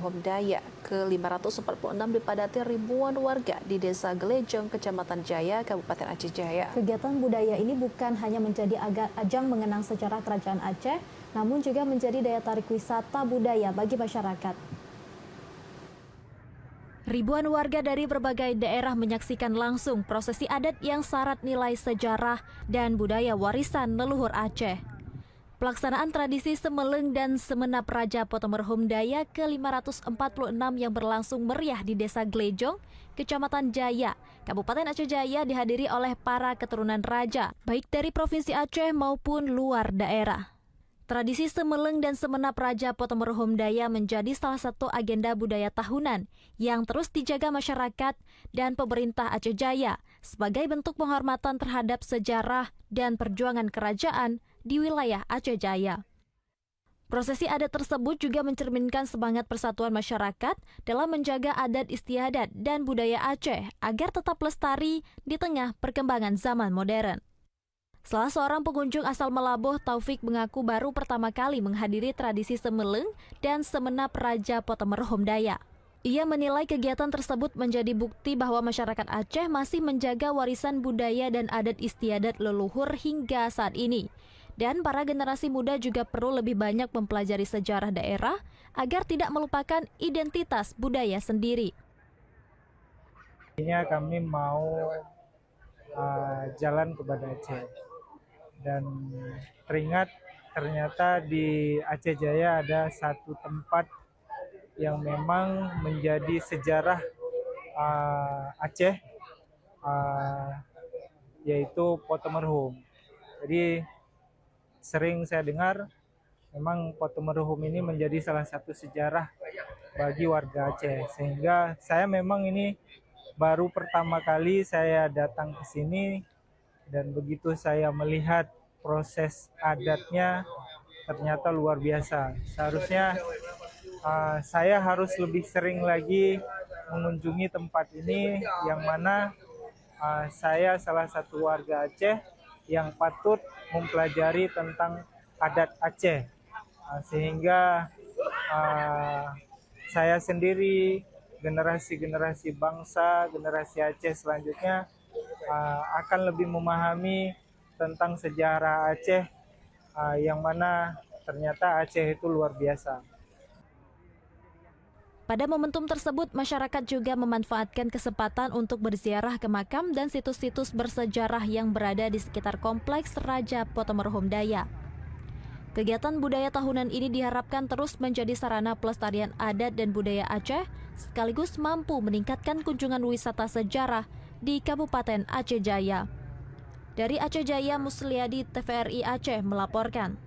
Merohom Daya ke-546 dipadati ribuan warga di Desa Gelejong, Kecamatan Jaya, Kabupaten Aceh Jaya. Kegiatan budaya ini bukan hanya menjadi ajang mengenang sejarah Kerajaan Aceh, namun juga menjadi daya tarik wisata budaya bagi masyarakat. Ribuan warga dari berbagai daerah menyaksikan langsung prosesi adat yang syarat nilai sejarah dan budaya warisan leluhur Aceh. Pelaksanaan tradisi Semeleng dan Semenap Raja Potomerhum Daya ke-546 yang berlangsung meriah di Desa Gelejong, Kecamatan Jaya, Kabupaten Aceh Jaya dihadiri oleh para keturunan raja, baik dari Provinsi Aceh maupun luar daerah. Tradisi Semeleng dan Semenap Raja Potomerhum Daya menjadi salah satu agenda budaya tahunan yang terus dijaga masyarakat dan pemerintah Aceh Jaya sebagai bentuk penghormatan terhadap sejarah dan perjuangan kerajaan di wilayah Aceh Jaya. Prosesi adat tersebut juga mencerminkan semangat persatuan masyarakat dalam menjaga adat istiadat dan budaya Aceh agar tetap lestari di tengah perkembangan zaman modern. Salah seorang pengunjung asal Melaboh, Taufik, mengaku baru pertama kali menghadiri tradisi Semeleng dan Semenap Raja Potomerhum Daya. Ia menilai kegiatan tersebut menjadi bukti bahwa masyarakat Aceh masih menjaga warisan budaya dan adat istiadat leluhur hingga saat ini. Dan para generasi muda juga perlu lebih banyak mempelajari sejarah daerah agar tidak melupakan identitas budaya sendiri. Kami mau jalan ke Banda Aceh dan teringat ternyata di Aceh Jaya ada satu tempat yang memang menjadi sejarah Aceh, yaitu Potomerhum. Jadi sering saya dengar memang Potomerhum ini menjadi salah satu sejarah bagi warga Aceh, sehingga saya memang ini baru pertama kali saya datang ke sini dan begitu saya melihat proses adatnya ternyata luar biasa. Seharusnya saya harus lebih sering lagi mengunjungi tempat ini yang mana saya salah satu warga Aceh yang patut mempelajari tentang adat Aceh, sehingga saya sendiri, generasi-generasi bangsa, generasi Aceh selanjutnya akan lebih memahami tentang sejarah Aceh, yang mana ternyata Aceh itu luar biasa. Pada momentum tersebut, masyarakat juga memanfaatkan kesempatan untuk berziarah ke makam dan situs-situs bersejarah yang berada di sekitar kompleks Raja Potomerhum Daya. Kegiatan budaya tahunan ini diharapkan terus menjadi sarana pelestarian adat dan budaya Aceh, sekaligus mampu meningkatkan kunjungan wisata sejarah di Kabupaten Aceh Jaya. Dari Aceh Jaya, Musliadi, TVRI Aceh melaporkan.